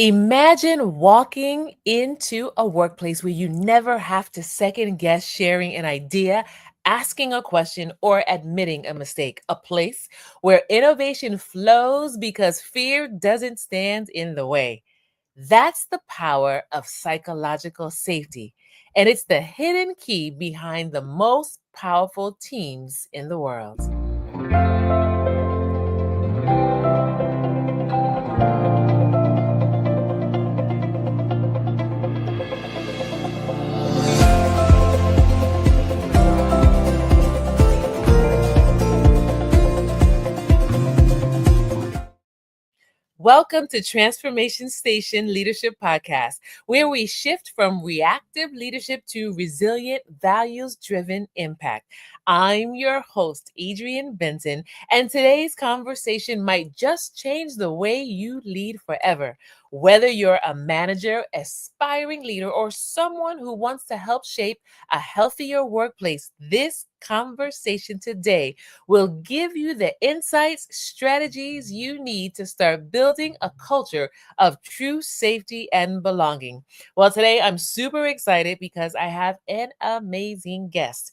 Imagine walking into a workplace where you never have to second guess sharing an idea, asking a question, or admitting a mistake. A place where innovation flows because fear doesn't stand in the way. That's the power of psychological safety. And it's the hidden key behind the most powerful teams in the world. Welcome to Transformation Station Leadership Podcast, where we shift from reactive leadership to resilient, values driven impact. I'm your host, Adrienne Benton, and today's conversation might just change the way you lead forever. Whether you're a manager, aspiring leader, or someone who wants to help shape a healthier workplace, this conversation today will give you the insights, strategies you need to start building a culture of true safety and belonging. Well, today I'm super excited because I have an amazing guest.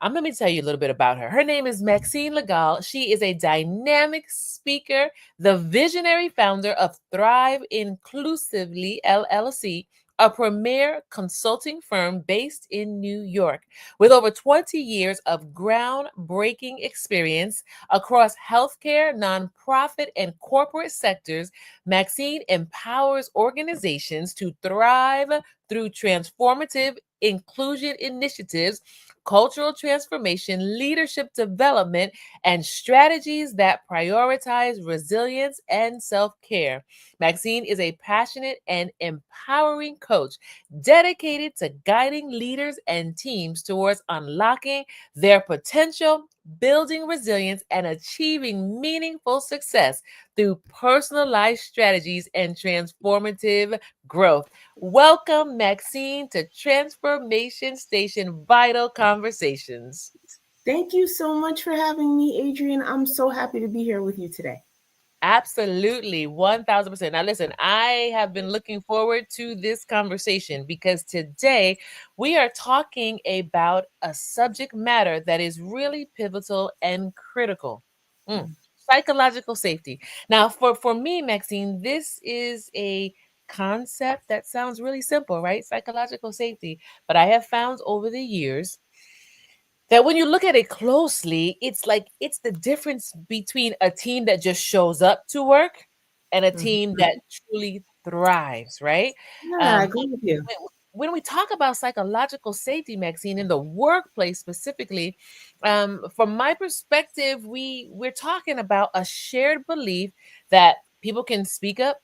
I'm going to tell you a little bit about her. Her name is Maxine Legall. She is a dynamic speaker, the visionary founder of Thrive Inclusively LLC, a premier consulting firm based in New York. With over 20 years of groundbreaking experience across healthcare, nonprofit, and corporate sectors, Maxine empowers organizations to thrive through transformative inclusion initiatives, cultural transformation, leadership development, and strategies that prioritize resilience and self-care. Maxine is a passionate and empowering coach dedicated to guiding leaders and teams towards unlocking their potential, building resilience, and achieving meaningful success through personalized strategies and transformative growth. Welcome, Maxine, to Transformation Station Vital Conversations. Thank you so much for having me, Adrienne. I'm so happy to be here with you today. Absolutely, 1000%. Now, listen, I have been looking forward to this conversation because today we are talking about a subject matter that is really pivotal and critical. Mm, Psychological safety. Now, for me, Maxine, this is a concept that sounds really simple, right? Psychological safety. But I have found over the years that when you look at it closely, it's like it's the difference between a team that just shows up to work and a team Mhm. that truly thrives, right? Yeah, I agree with you. When when we talk about psychological safety, Maxine, in the workplace specifically, from my perspective, we're talking about a shared belief that people can speak up,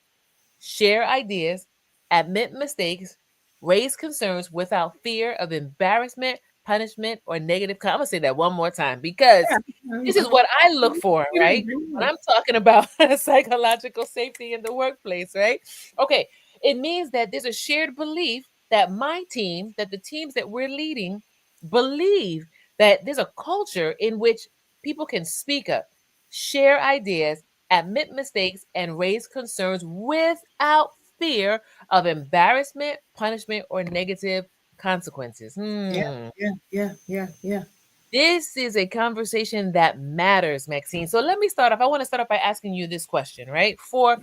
share ideas, admit mistakes, raise concerns without fear of embarrassment, punishment, or negative. I'm gonna say that one more time because Yeah. this is what I look for, Bring right? When I'm talking about psychological safety in the workplace, right? Okay, it means that there's a shared belief that my team, that the teams that we're leading, believe that there's a culture in which people can speak up, share ideas, admit mistakes, and raise concerns without fear of embarrassment, punishment, or negative consequences. Yeah, yeah, yeah, yeah, yeah. This is a conversation that matters, Maxine. So let me start off. I want to start off by asking you this question, right? For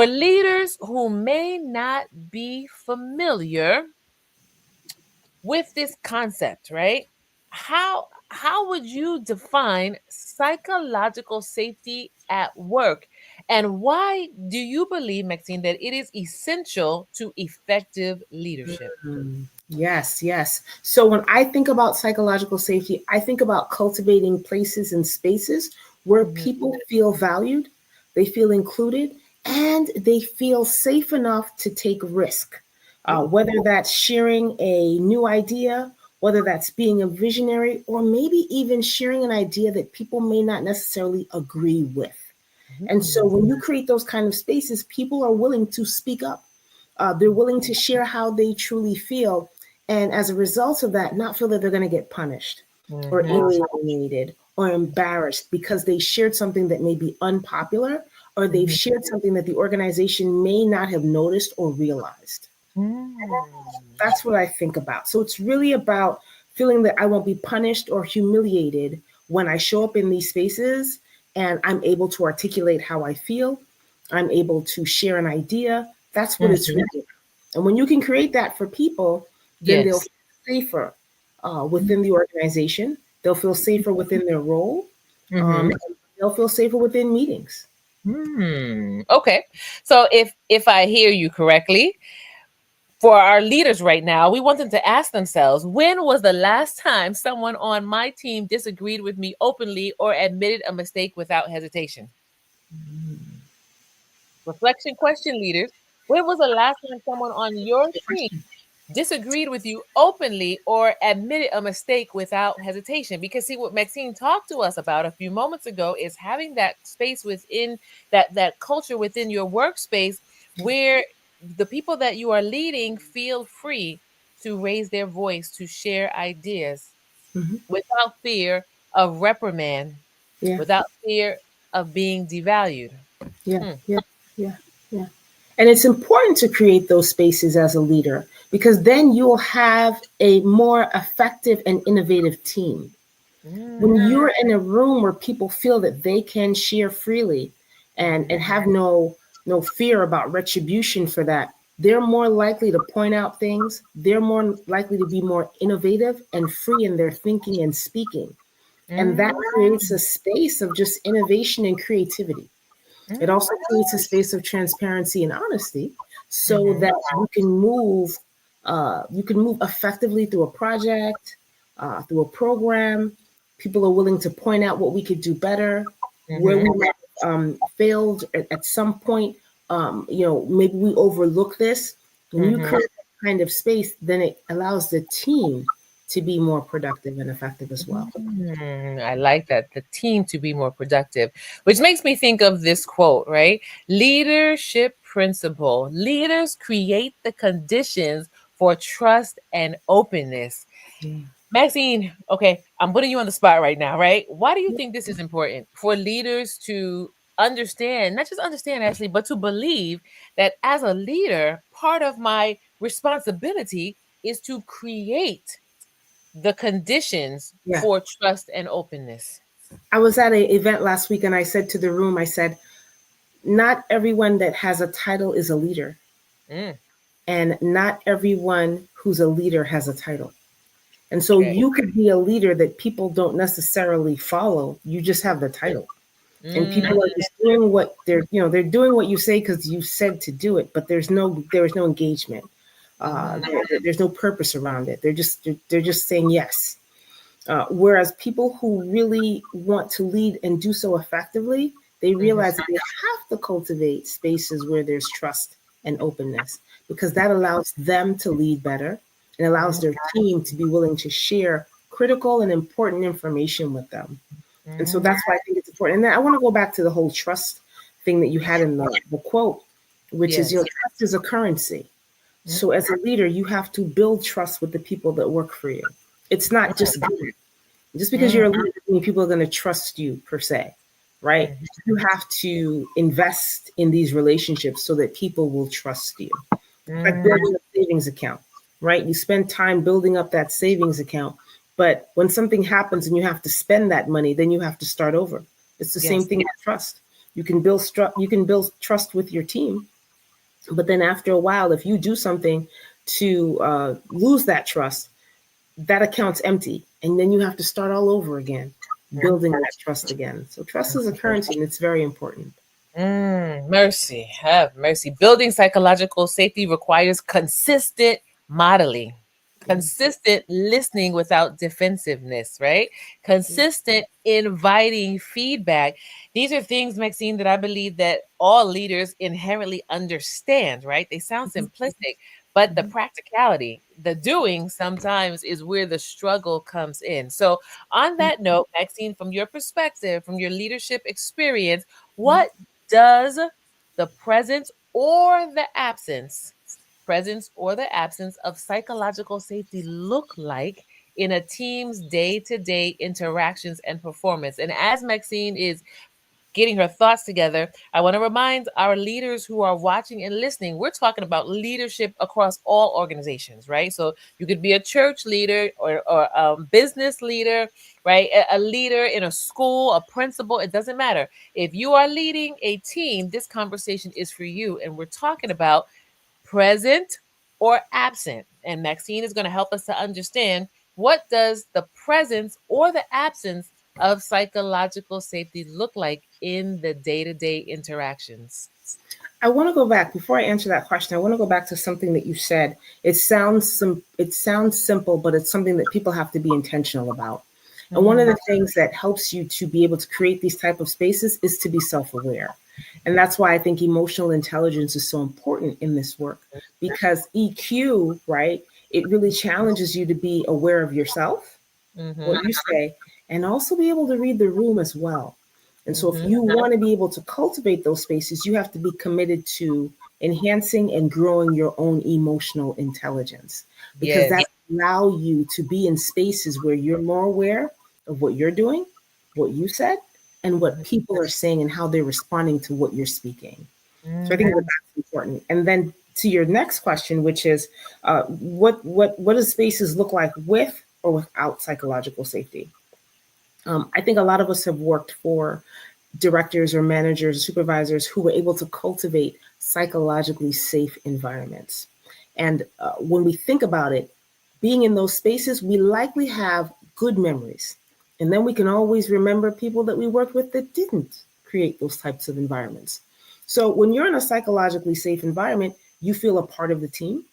leaders who may not be familiar with this concept, right? How would you define psychological safety at work? And why do you believe, Maxine, that it is essential to effective leadership? Yes, yes. So when I think about psychological safety, I think about cultivating places and spaces where Mhm. people feel valued, they feel included, and they feel safe enough to take risk. Ooh. Whether that's sharing a new idea, whether that's being a visionary, or maybe even sharing an idea that people may not necessarily agree with. And so Mm. when you create those kind of spaces, people are willing to speak up. They're willing to share how they truly feel. And as a result of that, not feel that they're going to get punished or Mhm. alienated or embarrassed because they shared something that may be unpopular, or they've Mhm. shared something that the organization may not have noticed or realized. Mm. That's what I think about. So it's really about feeling that I won't be punished or humiliated when I show up in these spaces and I'm able to articulate how I feel. I'm able to share an idea. That's what it's Mhm. really about. And when you can create that for people, then they'll Yes. feel safer within the organization. They'll feel safer within their role. Mhm. And they'll feel safer within meetings. Okay. So if I hear you correctly, for our leaders right now, we want them to ask themselves, when was the last time someone on my team disagreed with me openly or admitted a mistake without hesitation? Reflection question, leaders. When was the last time someone on your team disagreed with you openly or admitted a mistake without hesitation? Because see, what Maxine talked to us about a few moments ago is having that space within that culture within your workspace where the people that you are leading feel free to raise their voice, to share ideas Mhm. without fear of reprimand, Yeah. without fear of being devalued. Yeah, Hmm. yeah, yeah, yeah. And it's important to create those spaces as a leader because then you'll have a more effective and innovative team. When Mm, you're in a room where people feel that they can share freely and have no fear about retribution for that, they're more likely to point out things. They're more likely to be more innovative and free in their thinking and speaking. And that mm, creates a space of just innovation and creativity. It mm, also creates a space of transparency and honesty so mhm, that you can move effectively through a project, through a program. People are willing to point out what we could do better, where we mhm, might have failed at some point. Maybe we overlook this. When you mhm. create that kind of space, then it allows the team to be more productive and effective as well. I like that. The team to be more productive, which makes me think of this quote, right? Leadership principle. Leaders create the conditions for trust and openness. Yeah. Maxine, okay, I'm putting you on the spot right now, right? Why do you think this is important for leaders to understand, not just understand actually, but to believe that as a leader, part of my responsibility is to create the conditions Yeah. for trust and openness. I was at an event last week and I said to the room, I said, not everyone that has a title is a leader, Mm, and not everyone who's a leader has a title. And so okay. you could be a leader that people don't necessarily follow. You just have the title. And Mm, people are just doing what they're doing what you say because you said to do it, but there is no engagement. mhm, There's no purpose around it. They're just saying yes. Whereas people who really want to lead and do so effectively, they mhm, realize that they have to cultivate spaces where there's trust and openness because that allows them to lead better and allows mhm, their team to be willing to share critical and important information with them. And so mhm. that's why I think it's important. And then I want to go back to the whole trust thing that you had in the quote, which is, Yes. trust is a currency. Mm, So as a leader, you have to build trust with the people that work for you. It's not just given. Just because mm, you're a leader doesn't mean people are going to trust you per se, right? mhm, You have to invest in these relationships so that people will trust you. It's like mm, building a savings account, right? You spend time building up that savings account, but when something happens and you have to spend that money, then you have to start over. It's the same yes. thing with trust. You can build trust with your team, but then after a while, if you do something to lose that trust, that account's empty and then you have to start all over again building that trust again. So trust is a currency and it's very important. Mercy, have mercy. Building psychological safety requires consistent modeling, consistent listening without defensiveness, right? Consistent inviting feedback. These are things, Maxine, that I believe that all leaders inherently understand, right? They sound simplistic, but the Mhm. practicality, the doing sometimes is where the struggle comes in. So, on that note, Maxine, from your perspective, from your leadership experience, what does the presence or the absence of psychological safety look like in a team's day-to-day interactions and performance? And as Maxine is getting her thoughts together, I want to remind our leaders who are watching and listening, we're talking about leadership across all organizations, right? So you could be a church leader or business leader, right? A leader in a school, a principal, it doesn't matter. If you are leading a team, this conversation is for you. And we're talking about present or absent. And Maxine is going to help us to understand, what does the presence or the absence of psychological safety look like in the day-to-day interactions? I want to go back before I answer that question. I want to go back to something that you said. It sounds simple, but it's something that people have to be intentional about. And one of the things that helps you to be able to create these type of spaces is to be self-aware. And that's why I think emotional intelligence is so important in this work, because EQ, right, it really challenges you to be aware of yourself, what you say, and also be able to read the room as well. And so if you want to be able to cultivate those spaces, you have to be committed to enhancing and growing your own emotional intelligence, because that allow you to be in spaces where you're more aware of what you're doing, what you said, and what people are saying and how they're responding to what you're speaking. So I think that that's important. And then to your next question, which is what does spaces look like with or without psychological safety? I think a lot of us have worked for directors or managers, or supervisors who were able to cultivate psychologically safe environments. And when we think about it, being in those spaces, we likely have good memories. And then we can always remember people that we worked with that didn't create those types of environments. So when you're in a psychologically safe environment, you feel a part of the team.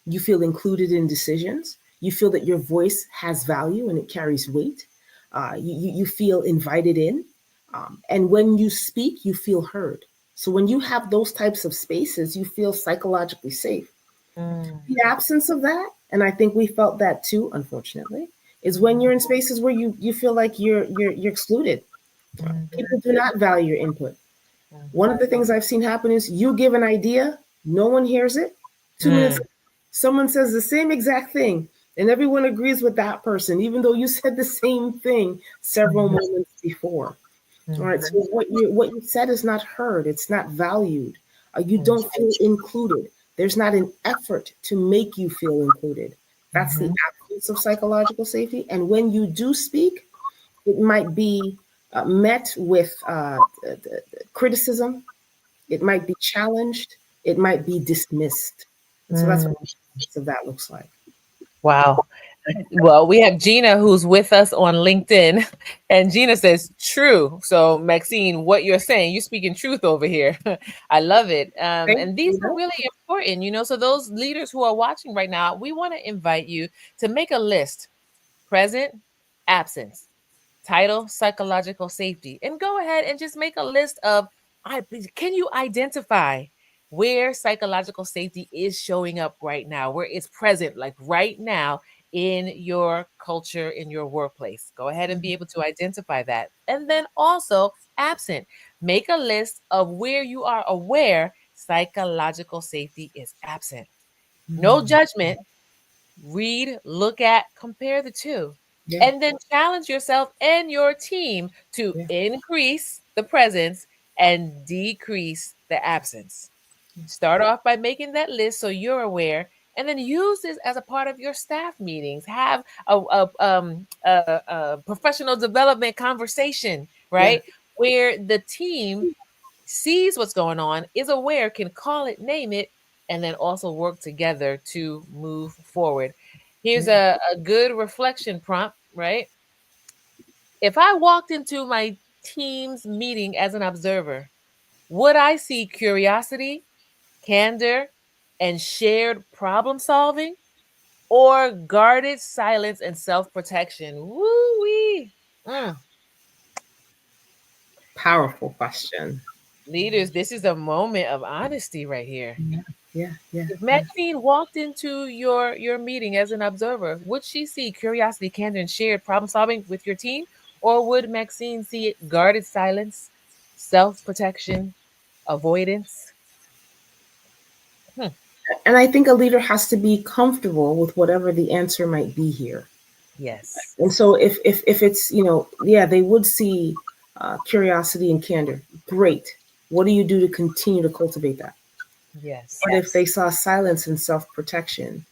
You feel included in decisions. You feel that your voice has value and it carries weight. You feel invited in. And when you speak, you feel heard. So when you have those types of spaces, you feel psychologically safe. The absence of that, and I think we felt that too, unfortunately, is when you're in spaces where you feel like you're excluded. People do not value your input. One of the things I've seen happen is you give an idea, no one hears it. 2 minutes, someone says the same exact thing, and everyone agrees with that person, even though you said the same thing several moments before. All right, so what you said is not heard. It's not valued. You don't feel included. There's not an effort to make you feel included. That's the absence of psychological safety. And when you do speak, it might be met with criticism. It might be challenged. It might be dismissed. And so that's what that looks like. Wow. Well, we have Gina who's with us on LinkedIn, and Gina says, true. So, Maxine, what you're saying, you're speaking truth over here. I love it. And these are really important, So, those leaders who are watching right now, we want to invite you to make a list: present, absence, title, psychological safety, and go ahead and just make a list of, can you identify where psychological safety is showing up right now, where it's present, like right now in your culture, in your workplace? Go ahead and be able to identify that. And then also absent, make a list of where you are aware psychological safety is absent. No judgment. Read, look at, compare the two. Yeah. And then challenge yourself and your team to Yeah. increase the presence and decrease the absence. Start off by making that list so you're aware, and then use this as a part of your staff meetings. Have a professional development conversation, right? Where the team sees what's going on, is aware, can call it, name it, and then also work together to move forward. Here's a good reflection prompt, right? If I walked into my team's meeting as an observer, would I see curiosity, candor, and shared problem solving, or guarded silence and self protection? Woo wee. Powerful question. Leaders, this is a moment of honesty right here. Yeah. If Maxine walked into your meeting as an observer, would she see curiosity, candor, and shared problem solving with your team? Or would Maxine see it guarded silence, self protection, avoidance? And I think a leader has to be comfortable with whatever the answer might be here. Yes. And so if it's, they would see curiosity and candor. Great. What do you do to continue to cultivate that? Yes. But if they saw silence and self-protection,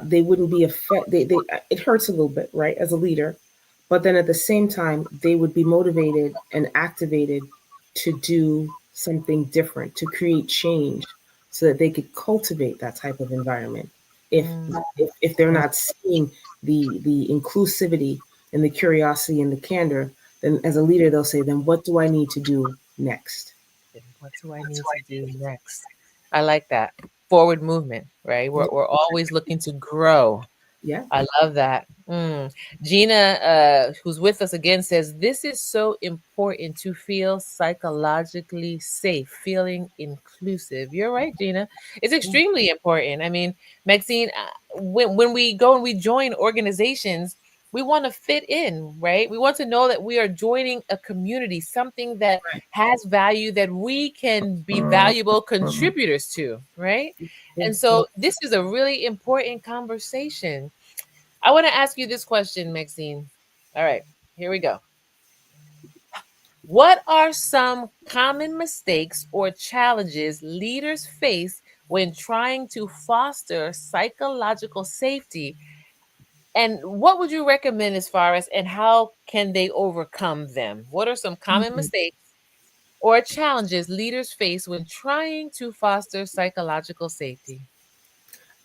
they wouldn't be they it hurts a little bit, right, as a leader, but then at the same time they would be motivated and activated to do something different, to create change, so that they could cultivate that type of environment. if Mm. if they're not seeing the inclusivity and the curiosity and the candor, then as a leader they'll say, then what do I need to do next? And what do I need to do next? I like that. Forward movement, right? We're always looking to grow. Yeah. I love that. Gina, who's with us again, says this is so important to feel psychologically safe, feeling inclusive. You're right, Gina. It's extremely important. I mean, Maxine, when we go and we join organizations, we want to fit in, right? We want to know that we are joining a community, something that has value that we can be valuable contributors to, right? Yeah. And so this is a really important conversation. I want to ask you this question, Maxine. All right, here we go. What are some common mistakes or challenges leaders face when trying to foster psychological safety? And what would you recommend as far as and how can they overcome them? What are some common mistakes or challenges leaders face when trying to foster psychological safety?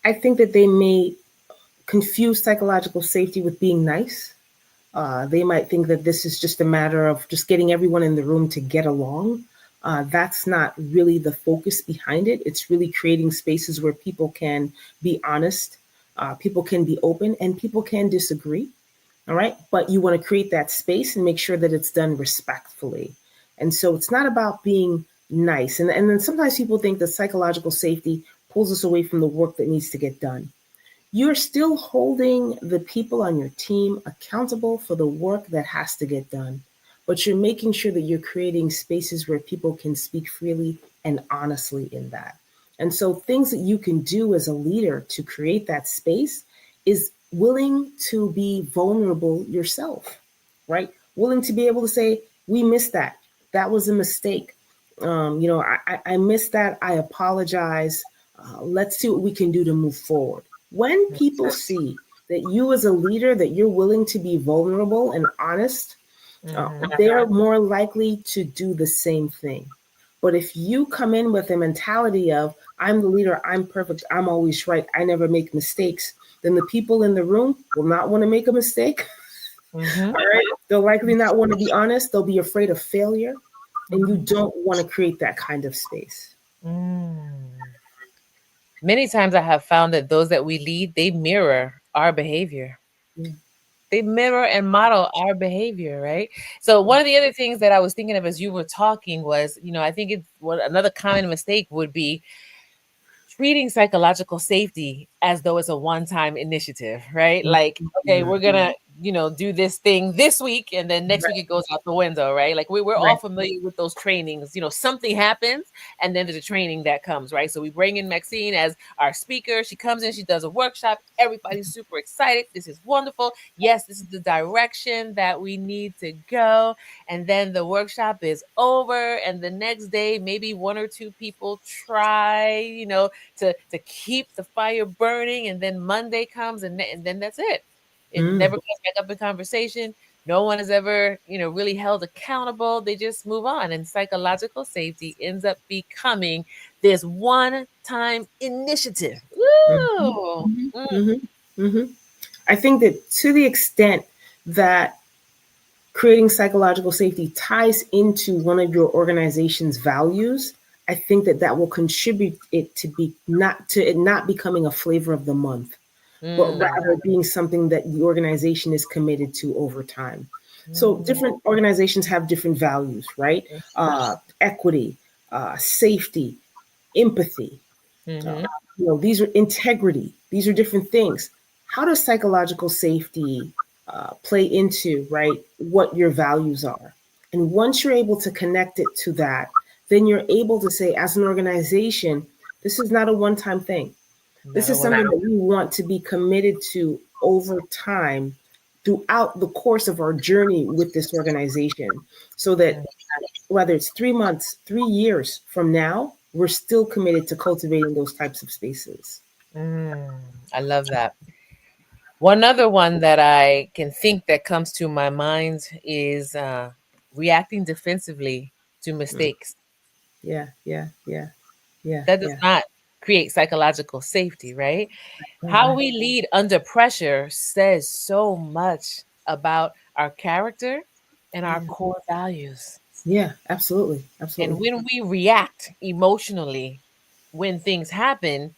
I think that they may confuse psychological safety with being nice. They might think that this is just a matter of just getting everyone in the room to get along. That's not really the focus behind it. It's really creating spaces where people can be honest, people can be open, and people can disagree. All right. But you want to create that space and make sure that it's done respectfully. And so it's not about being nice. And then sometimes people think that psychological safety pulls us away from the work that needs to get done. You're still holding the people on your team accountable for the work that has to get done, but you're making sure that you're creating spaces where people can speak freely and honestly in that. And so, things that you can do as a leader to create that space is willing to be vulnerable yourself, right? Willing to be able to say, we missed that. That was a mistake. I missed that. I apologize. Let's see what we can do to move forward. When people see that you as a leader, that you're willing to be vulnerable and honest, they're more likely to do the same thing. But if you come in with a mentality of, I'm the leader, I'm perfect, I'm always right, I never make mistakes, then the people in the room will not want to make a mistake. All right. They'll likely not want to be honest. They'll be afraid of failure. And you don't want to create that kind of space. Many times I have found that those that we lead, they mirror our behavior. Yeah. They mirror and model our behavior, right? So one of the other things that I was thinking of as you were talking was, I think it's what another common mistake would be treating psychological safety as though it's a one-time initiative, right? Like, okay, we're gonna, do this thing this week, and then next week it goes out the window, right? Like we're all familiar with those trainings. Something happens, and then there's a training that comes, right? So we bring in Maxine as our speaker. She comes in, she does a workshop. Everybody's super excited. This is wonderful. Yes, this is the direction that we need to go. And then the workshop is over, and the next day, maybe one or two people try, to keep the fire burning, and then Monday comes, and then that's it. It never comes back up in conversation. No one is ever, really held accountable. They just move on, and psychological safety ends up becoming this one-time initiative. Woo! I think that to the extent that creating psychological safety ties into one of your organization's values, I think that that will contribute it not becoming a flavor of the month, but rather being something that the organization is committed to over time. So different organizations have different values, right? Equity, safety, empathy. These are integrity. These are different things. How does psychological safety play into, right, what your values are? And once you're able to connect it to that, then you're able to say, as an organization, this is not a one-time thing. This is something that we want to be committed to over time throughout the course of our journey with this organization, so that whether it's 3 months, 3 years from now, we're still committed to cultivating those types of spaces. I love that. One other one that I can think that comes to my mind is reacting defensively to Mm. mistakes. Yeah, yeah, yeah, yeah, That does yeah. not create psychological safety, right? Right, How right. we lead under pressure says so much about our character and our Yeah, core values. yeah, absolutely, And absolutely. when we react emotionally when things happen,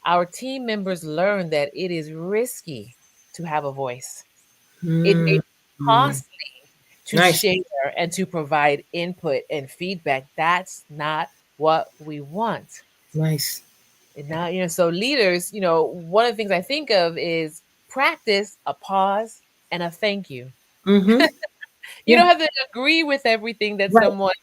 our team members learn that it is risky to have a voice. It may Mm, be mm. costly to Nice, share and to provide input and feedback. That's not what we want. nice. And now, so leaders, one of the things I think of is practice a pause and a thank you. Mm-hmm. You Yeah, don't have to agree with everything that right. someone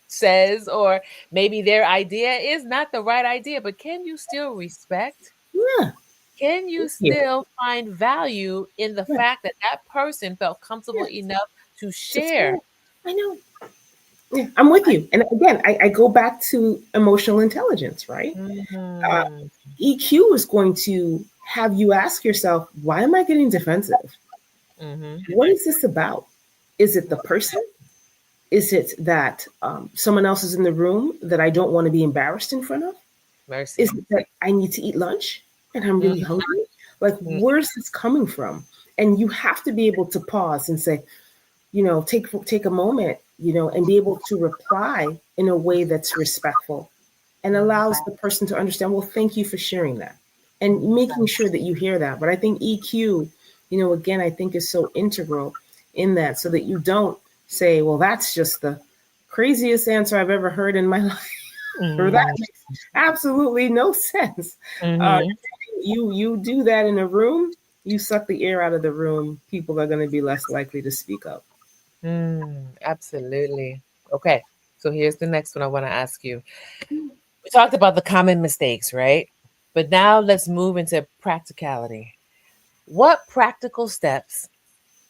says, or maybe their idea is not the right idea, but can you still respect? Yeah, Can you thank you. still find value in the Yeah, fact that that person felt comfortable yeah. enough to To share? share. I know. Yeah, I'm with you. And again, I go back to emotional intelligence, right? Uh, Mhm. EQ is going to have you ask yourself, why am I getting defensive? Mhm. What is this about? Is it the person? Is it that someone else is in the room that I don't want to be embarrassed in front of? Is Mercy. it that I need to eat lunch and I'm really Mhm. hungry? Like, where's this coming from? And you have to be able to pause and say, take a moment, and be able to reply in a way that's respectful and Mhm. allows the person to understand, well, thank you for sharing that, and Mhm. making sure that you hear that. But I think EQ, again, I think is so integral in that, so that you don't say, well, that's just the craziest answer I've ever heard in my life, or that Mhm. makes absolutely no sense. Uh, Mhm. you do that in a room, you suck the air out of the room, people are going to be less likely to speak up. Absolutely. Okay. So here's the next one I want to ask you. We talked about the common mistakes, right? But now let's move into practicality. What practical steps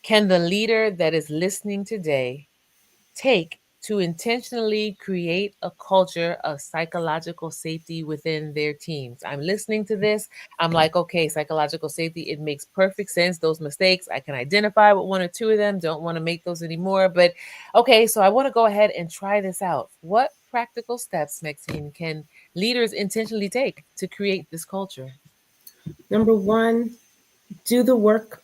can the leader that is listening today take to intentionally create a culture of psychological safety within their teams? I'm listening to this. I'm like, okay, psychological safety, it makes perfect sense. Those mistakes, I can identify with one or two of them, don't want to make those anymore. But okay, so I want to go ahead and try this out. What practical steps, Maxine, can leaders intentionally take to create this culture? Number one, do the work,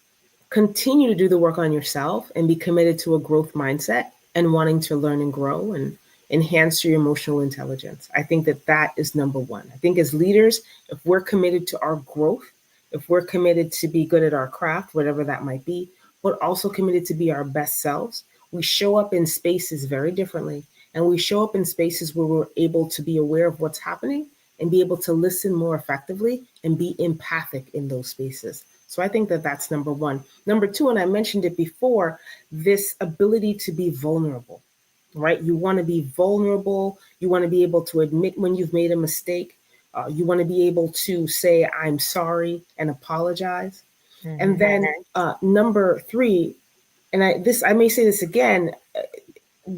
continue to do the work on yourself and be committed to a growth mindset and wanting to learn and grow and enhance your emotional intelligence. I think that that is number one. I think as leaders, if we're committed to our growth, if we're committed to be good at our craft, whatever that might be, but also committed to be our best selves, we show up in spaces very differently. And we show up in spaces where we're able to be aware of what's happening and be able to listen more effectively and be empathic in those spaces. So I think that that's number one. Number two, and I mentioned it before, this ability to be vulnerable, right? You want to be vulnerable. You want to be able to admit when you've made a mistake. You want to be able to say, I'm sorry and apologize. And Mm-hmm. then number three, and I may say this again,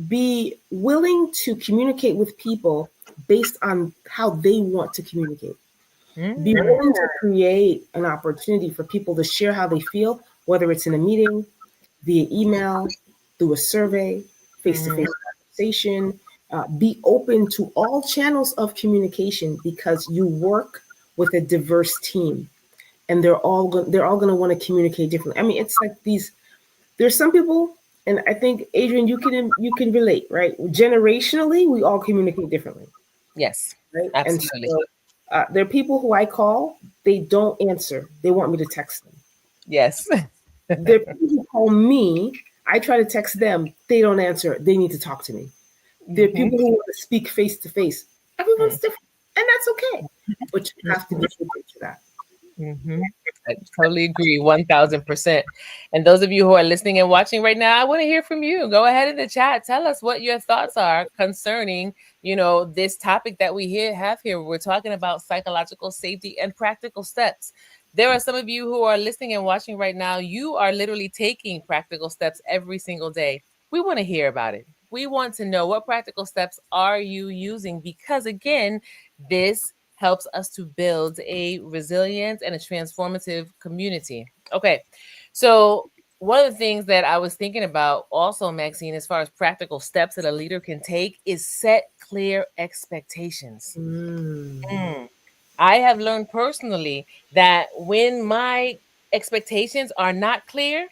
be willing to communicate with people based on how they want to communicate. Be Mm. willing to create an opportunity for people to share how they feel, whether it's in a meeting, via email, through a survey, face to face Mhm. conversation. Be open to all channels of communication because you work with a diverse team, and they're all going to want to communicate differently. I mean, it's like these. There's some people, and I think Adrian, you can relate, right? Generationally, we all communicate differently, Yes, right? And absolutely. so there are people who I call, they don't answer. They want me to text them. Yes. There are people who call me, I try to text them, they don't answer. They need to talk to me. There are Mhm. people who want to speak face to face. Everyone's different, and that's okay. But you have to be open to that. Mm-hmm. I totally agree, 1000%. And those of you who are listening and watching right now, I want to hear from you. Go ahead in the chat. Tell us what your thoughts are concerning, this topic that we have here. We're talking about psychological safety and practical steps. there are some of you who are listening and watching right now. You are literally taking practical steps every single day. We want to hear about it. We want to know, what practical steps are you using? Because again, this helps us to build a resilient and a transformative community. Okay. So, one of the things that I was thinking about also, Maxine, as far as practical steps that a leader can take, is set clear expectations. Mm. I have learned personally that when my expectations are not clear,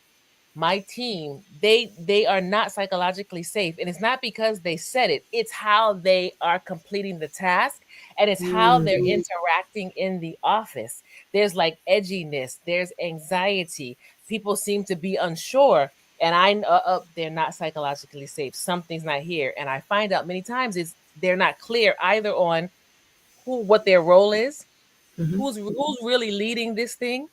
my team, they are not psychologically safe. And it's not because they said it, it's how they are completing the task, and it's how they're interacting in the office. There's like edginess, there's anxiety, people seem to be unsure, and I know they're not psychologically safe, something's not here. And I find out many times is they're not clear either on what their role is, Mhm. who's really leading this thing,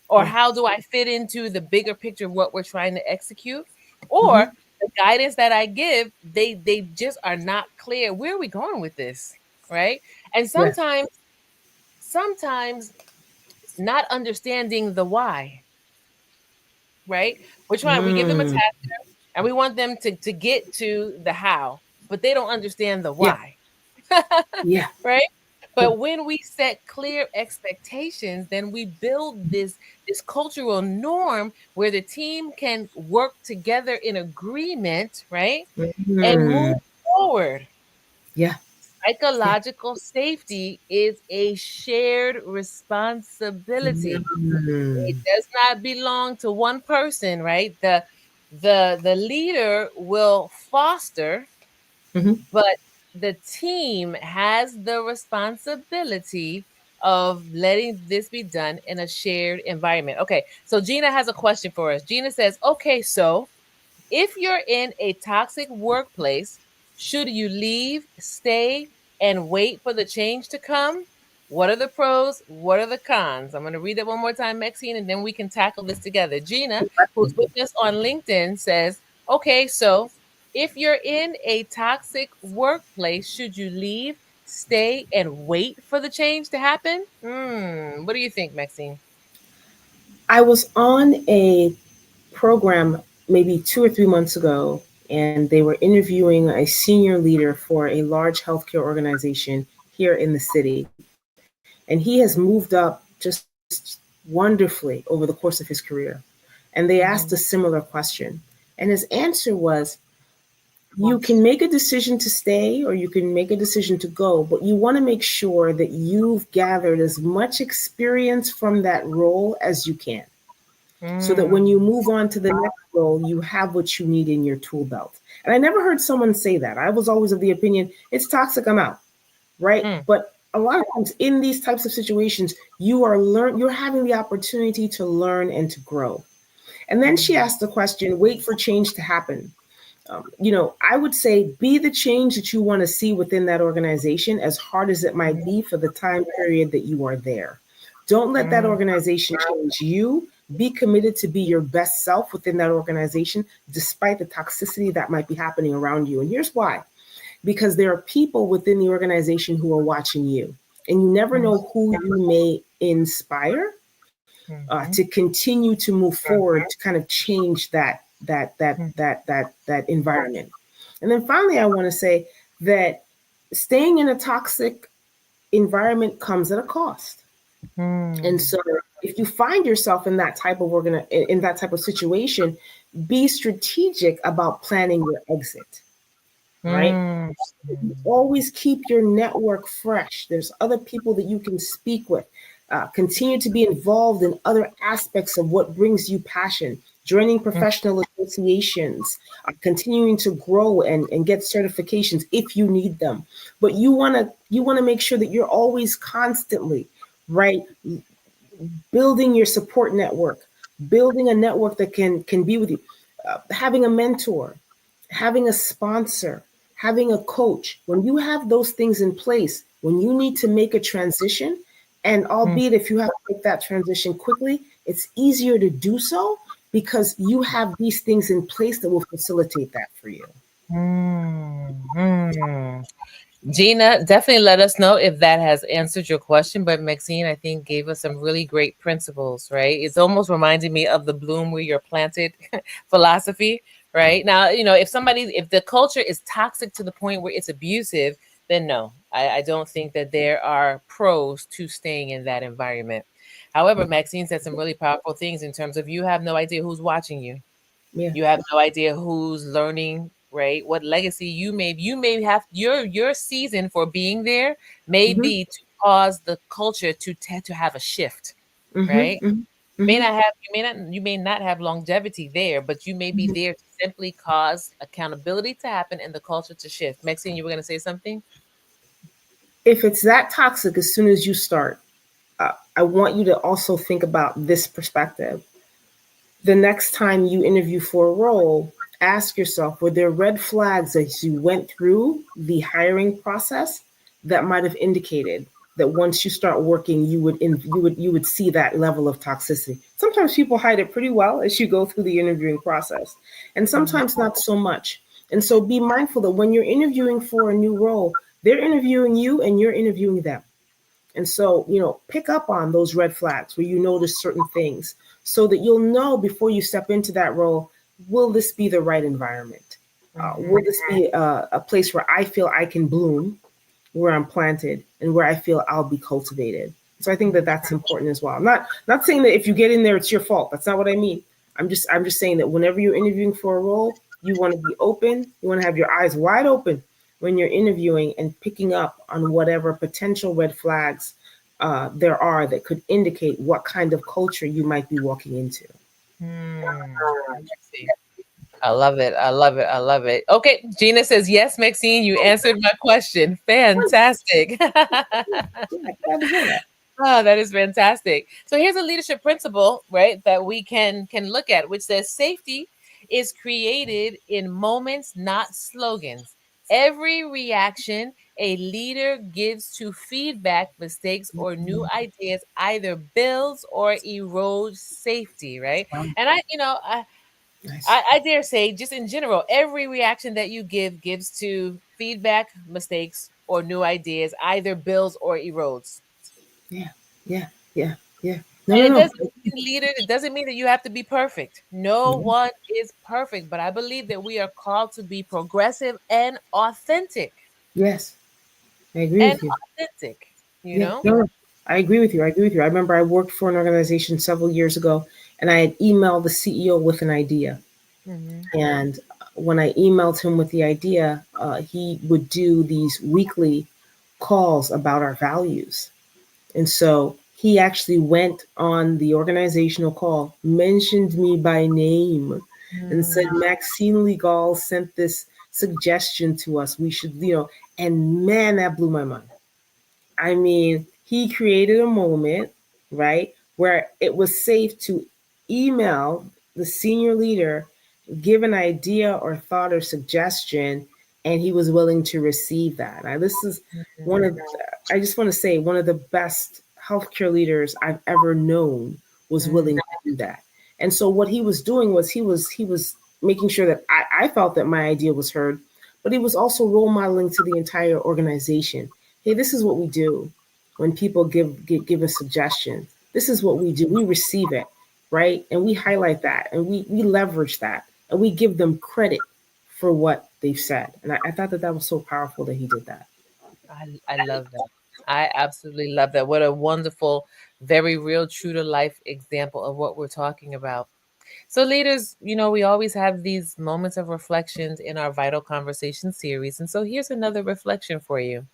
or Yeah. how do I fit into the bigger picture of what we're trying to execute, or Mhm. the guidance that I give, they just are not clear. Where are we going with this? Right? And Yeah. sometimes not understanding the why, right? We give them a Mm. task and we want them to get to the how, but they don't understand the Yeah. why. Yeah. Right? Yeah. But when we set clear expectations, then we build this cultural norm where the team can work together in agreement, right? And move Mm. forward. Yeah. Yeah. Psychological safety is a shared responsibility. It Mm. does not belong to one person, right? The leader will foster, Mhm. but the team has the responsibility of letting this be done in a shared environment. Okay, so Gina has a question for us. Gina says, okay, so if you're in a toxic workplace, should you leave, stay, and wait for the change to come? What are the pros? What are the cons? I'm going to read that one more time, Maxine, and then we can tackle this together. Gina, who's with us on LinkedIn, says, okay, so if you're in a toxic workplace, should you leave, stay, and wait for the change to happen? What do you think, Maxine? I was on a program maybe 2 or 3 months ago, and they were interviewing a senior leader for a large healthcare organization here in the city. And he has moved up just wonderfully over the course of his career. And they asked a Mm-hmm. similar question. And his answer was, you can make a decision to stay or you can make a decision to go, but you want to make sure that you've gathered as much experience from that role as you can, so that when you Mm, move on to the next role, you have what you need in your tool belt. And I never heard someone say that. I was always of the opinion, it's toxic, I'm out, right? mm, But a lot of times in these types of situations, you're having the opportunity to learn and to grow. And then she mm, asked the question, wait for change to happen. I would say be the change that you want to see within that organization, as hard as it might be for the time period that you are there. Don't let that mm, organization change you. Be committed to be your best self within that organization, despite the toxicity that might be happening around you. And here's why: because there are people within the organization who are watching you, and you never mm, know who you may inspire to mhm, continue to move forward, to kind of change mm, that environment. And then finally, I want to say that staying in a toxic environment comes at a cost. And mm, so if you find yourself in that type of in that type of situation, be strategic about planning your exit, right? mm, Always keep your network fresh. There's other people that you can speak with. Continue to be involved in other aspects of what brings you passion, joining mm, professional associations, continuing to grow and get certifications if you need them. But you want to make sure that you're always constantly, right, building your support network, building a network that can be with you, having a mentor, having a sponsor, having a coach. When you have those things in place, when you need to make a transition, and mm, albeit if you have to make that transition quickly, it's easier to do so because you have these things in place that will facilitate that for you. mm. Gina, definitely let us know if that has answered your question. But Maxine, I think, gave us some really great principles, right? It's almost reminding me of the bloom where you're planted philosophy, right? Now, if the culture is toxic to the point where it's abusive, then no, I don't think that there are pros to staying in that environment. However, Maxine said some really powerful things in terms of you have no idea who's watching you. Yeah. You have no idea who's learning, right? What legacy you may have your season for being there may Mm-hmm. be to cause the culture to have a shift, Mm-hmm. right? Mm-hmm. May Mm-hmm. not have you may not have longevity there, but you may be Mm-hmm. there to simply cause accountability to happen and the culture to shift. Maxine, you were going to say something? If it's that toxic, as soon as you start, I want you to also think about this perspective. The next time you interview for a role, ask yourself, were there red flags as you went through the hiring process that might have indicated that once you start working, you would see that level of toxicity. Sometimes people hide it pretty well as you go through the interviewing process, and Mhm. sometimes not so much. And so be mindful that when you're interviewing for a new role, they're interviewing you and you're interviewing them. And so, pick up on those red flags where you notice certain things so that you'll know before you step into that role, will this be the right environment? Will Mhm. this be a place where I feel I can bloom, where I'm planted, and where I feel I'll be cultivated? So I think that that's important as well. I'm not saying that if you get in there, it's your fault. That's not what I mean. I'm just saying that whenever you're interviewing for a role, you want to be open. You want to have your eyes wide open when you're interviewing and picking up on whatever potential red flags there are that could indicate what kind of culture you might be walking into. Interesting. I love it. I love it. I love it. Okay, Gina says yes, Maxine. You answered my question. Fantastic. Yeah, glad to hear that. Oh, that is fantastic. So here's a leadership principle, right, that we can look at, which says safety is created in moments, not slogans. Every reaction a leader gives to feedback, mistakes, or new ideas either builds or erodes safety, right? Wow, And nice. I dare say, just in general, every reaction that you give gives to feedback, mistakes, or new ideas, either builds or erodes. Yeah, yeah, yeah, yeah. No, And no, it no. doesn't mean leader, it doesn't mean that you have to be perfect. No Mhm. one is perfect, but I believe that we are called to be progressive and authentic. Yes, I agree And with you. authentic, you Yeah, know? no, no, I agree with you. I agree with you. I remember I worked for an organization several years ago, and I had emailed the CEO with an idea. Hmm. And when I emailed him with the idea, he would do these weekly calls about our values. And so he actually went on the organizational call, mentioned me by name, and said, Maxine Legall sent this suggestion to us. We should, and man, that blew my mind. I mean, he created a moment, right, where it was safe to email the senior leader, give an idea or thought or suggestion, and he was willing to receive that. Now, this is one of, I just want to say, one of the best healthcare leaders I've ever known was willing to do that. And so what he was doing was he was making sure that I felt that my idea was heard, but he was also role modeling to the entire organization. Hey, this is what we do when people give a suggestion. This is what we do. We receive it, right? And we highlight that and we leverage that and we give them credit for what they've said. And I thought that that was so powerful that he did that. I love that. I absolutely love that. What a wonderful, very real, true to life example of what we're talking about. So, leaders, we always have these moments of reflections in our Vital Conversation series. And so, here's another reflection for you.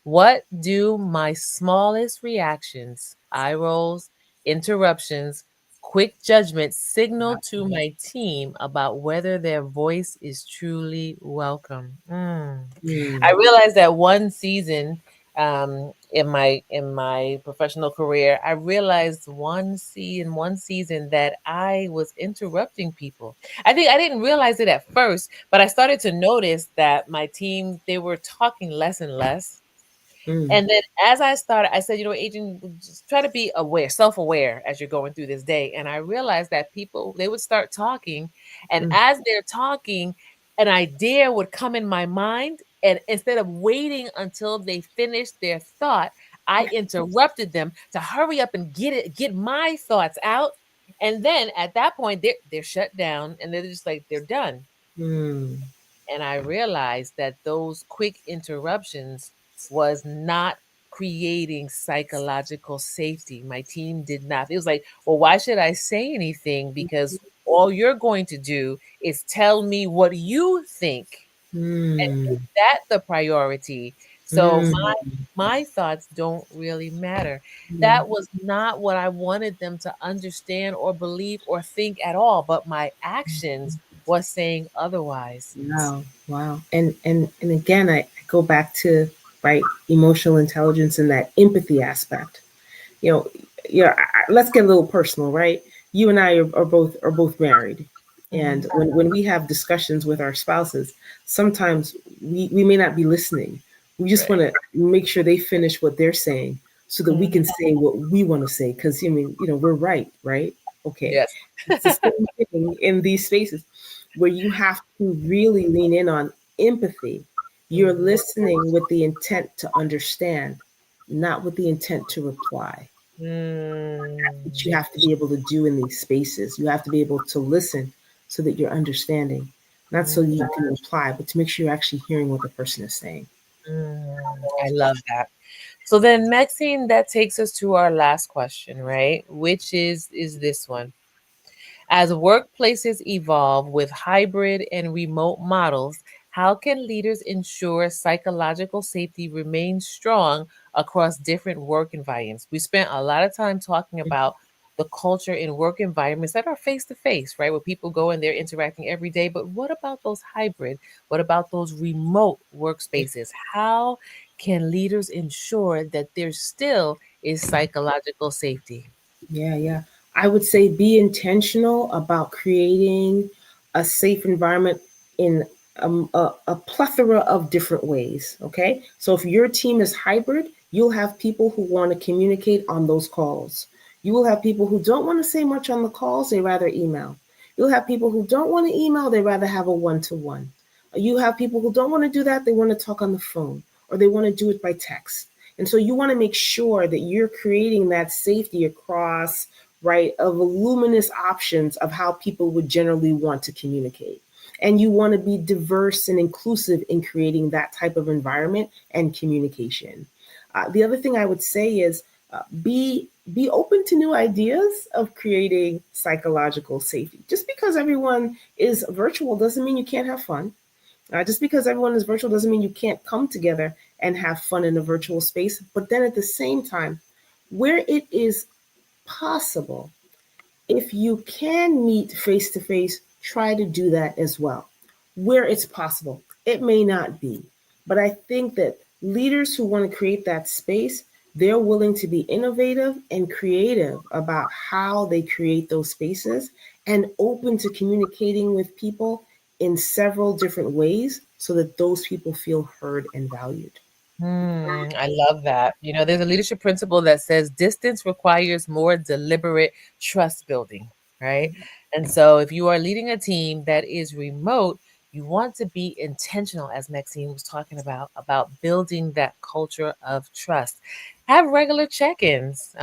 What do my smallest reactions, eye rolls, interruptions, quick judgments signal to my team about whether their voice is truly welcome? I Mm, realized that one season in my professional career, I realized one season that I was interrupting people. I think I didn't realize it at first, but I started to notice that my team, they were talking less and less. mm, And then as I started, I said, agent, just try to be aware, self-aware as you're going through this day. And I realized that people, they would start talking. And mm, as they're talking, an idea would come in my mind. And instead of waiting until they finished their thought, I interrupted them to hurry up and get my thoughts out. And then at that point, they're shut down and they're just like, they're done. Mm. And I realized that those quick interruptions was not creating psychological safety. My team did not. It was like, well, why should I say anything? Because all you're going to do is tell me what you think, and Mm. is that the priority? So Mm. my thoughts don't really matter. Yeah. That was not what I wanted them to understand or believe or think at all, but my actions was saying otherwise. Wow. Wow. And again, I go back to, right, emotional intelligence and that empathy aspect. You know, let's get a little personal, right? You and I are both married, Mhm. and when we have discussions with our spouses, sometimes we may not be listening. We just want Right. to make sure they finish what they're saying so that we Mhm. can say what we want to say. Because I mean, we're right, right? Okay, Yes. it's the same thing in these spaces where you have to really lean in on empathy. You're Mhm. listening with the intent to understand, not with the intent to reply. What you Mm. have to be able to do in these spaces. You have to be able to listen so that you're understanding, not so Mm. you can reply, but to make sure you're actually hearing what the person is saying. I love that. So then, Maxine, that takes us to our last question, right? Which is this one. As workplaces evolve with hybrid and remote models, how can leaders ensure psychological safety remains strong across different work environments? We spent a lot of time talking about the culture in work environments that are face to face, right? Where people go and they're interacting every day. But what about those hybrid? What about those remote workspaces? How can leaders ensure that there still is psychological safety? Yeah, yeah. I would say be intentional about creating a safe environment in a plethora of different ways. Okay. So if your team is hybrid, you'll have people who want to communicate on those calls. You will have people who don't want to say much on the calls, they rather email. You'll have people who don't want to email, they rather have a one to one. You have people who don't want to do that, they want to talk on the phone or they want to do it by text. And so you want to make sure that you're creating that safety across, right, of voluminous options of how people would generally want to communicate. And you want to be diverse and inclusive in creating that type of environment and communication. The other thing I would say is be open to new ideas of creating psychological safety. Just because everyone is virtual doesn't mean you can't have fun. Just because everyone is virtual doesn't mean you can't come together and have fun in a virtual space. But then at the same time, where it is possible, if you can meet face to face, try to do that as well. Where it's possible, it may not be. But I think that leaders who want to create that space, they're willing to be innovative and creative about how they create those spaces and open to communicating with people in several different ways so that those people feel heard and valued. I love that. You know, there's a leadership principle that says distance requires more deliberate trust building, right? And so if you are leading a team that is remote, you want to be intentional, as Maxine was talking about building that culture of trust. Have regular check ins.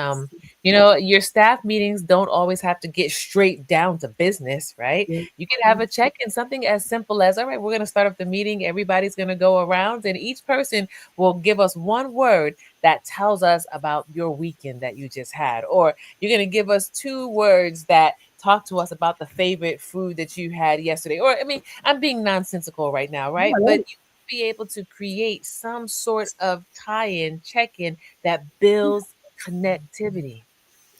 Your staff meetings don't always have to get straight down to business, right? Yeah. You can have a check in, something as simple as, all right, we're going to start up the meeting. Everybody's going to go around, and each person will give us one word that tells us about your weekend that you just had. Or you're going to give us two words that talk to us about the favorite food that you had yesterday. Or, I mean, I'm being nonsensical right now, right? Yeah, But you be able to create some sort of tie in, check in that builds connectivity.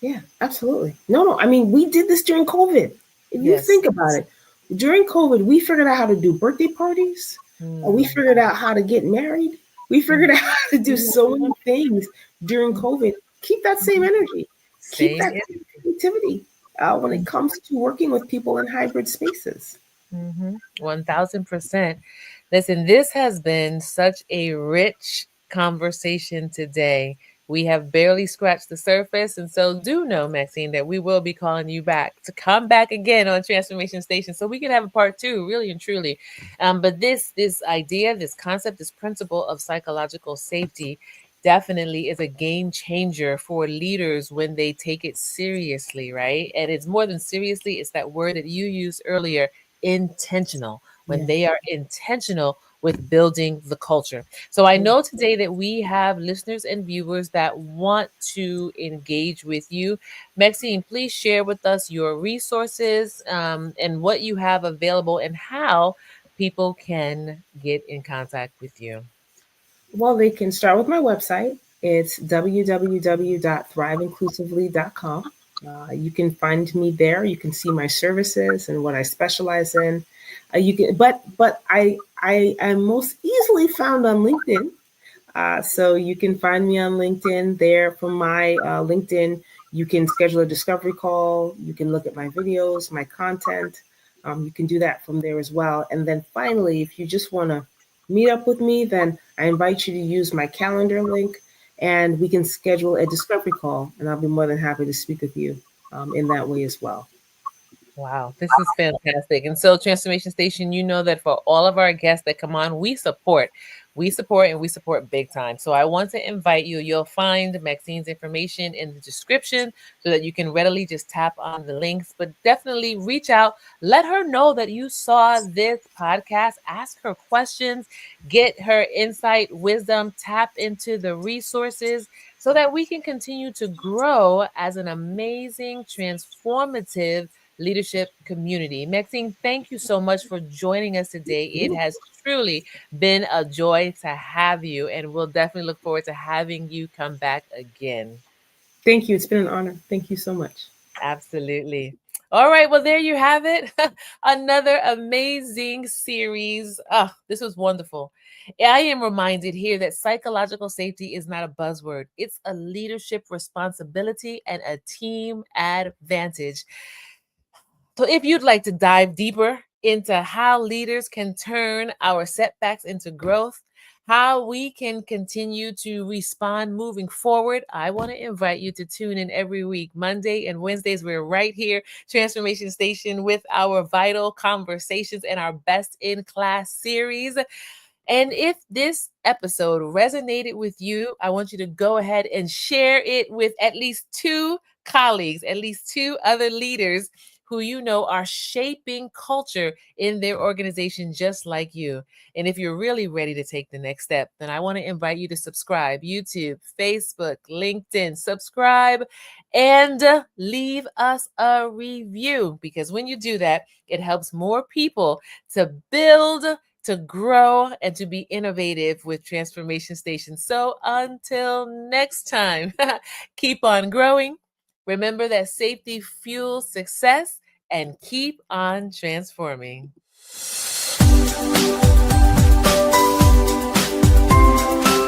yeah, absolutely. No, no. I mean, we did this during COVID. If you Yes. think about it, during COVID, we figured out how to do birthday parties. We Mm, figured out how to get married. We mm, figured out how to do so many things during mm. COVID. Keep that same energy. Keep Same that here. same creativity when it comes to working with people in hybrid spaces. 1000%. Listen, this has been such a rich conversation today. We have barely scratched the surface. And so do know, Maxine, that we will be calling you back to come back again on Transformation Station so we can have a part two, really and truly. But this idea, this concept, this principle of psychological safety definitely is a game changer for leaders when they take it seriously, right? And it's more than seriously, it's that word that you used earlier, intentional. When Yeah. they are intentional with building the culture. So I know today that we have listeners and viewers that want to engage with you. Maxine, please share with us your resources and what you have available and how people can get in contact with you. Well, they can start with my website. It's www.thriveinclusively.com. You can find me there. You can see my services and what I specialize in. You can, but I am most easily found on LinkedIn. So you can find me on LinkedIn. There from my LinkedIn, you can schedule a discovery call. You can look at my videos, my content. You can do that from there as well. And then finally, if you just want to meet up with me, then I invite you to use my calendar link and we can schedule a discovery call. And I'll be more than happy to speak with you in that way as well. Wow, this is fantastic. And so, Transformation Station, you know that for all of our guests that come on, we support. We support and we support big time. So, I want to invite you. You'll find Maxine's information in the description so that you can readily just tap on the links. But definitely reach out. Let her know that you saw this podcast. Ask her questions, get her insight, wisdom, tap into the resources so that we can continue to grow as an amazing, transformative leadership community. Maxine, thank you so much for joining us today. It has truly been a joy to have you, and we'll definitely look forward to having you come back again. Thank you. It's been an honor. Thank you so much. Absolutely. All right, well, there you have it. Another amazing series. Oh, this was wonderful. I am reminded here that psychological safety is not a buzzword, it's a leadership responsibility and a team advantage. So, if you'd like to dive deeper into how leaders can turn our setbacks into growth, how we can continue to respond moving forward, I want to invite you to tune in every week. Monday and Wednesdays, we're right here, Transformation Station, with our vital conversations and our best in class series. And if this episode resonated with you, I want you to go ahead and share it with at least two colleagues, at least two other leaders who you know are shaping culture in their organization just like you. And if you're really ready to take the next step, then I want to invite you to subscribe. YouTube, Facebook, LinkedIn, subscribe and leave us a review, because when you do that, it helps more people to build, to grow, and to be innovative with Transformation Station. So until next time, keep on growing. Remember that safety fuels success, and keep on transforming.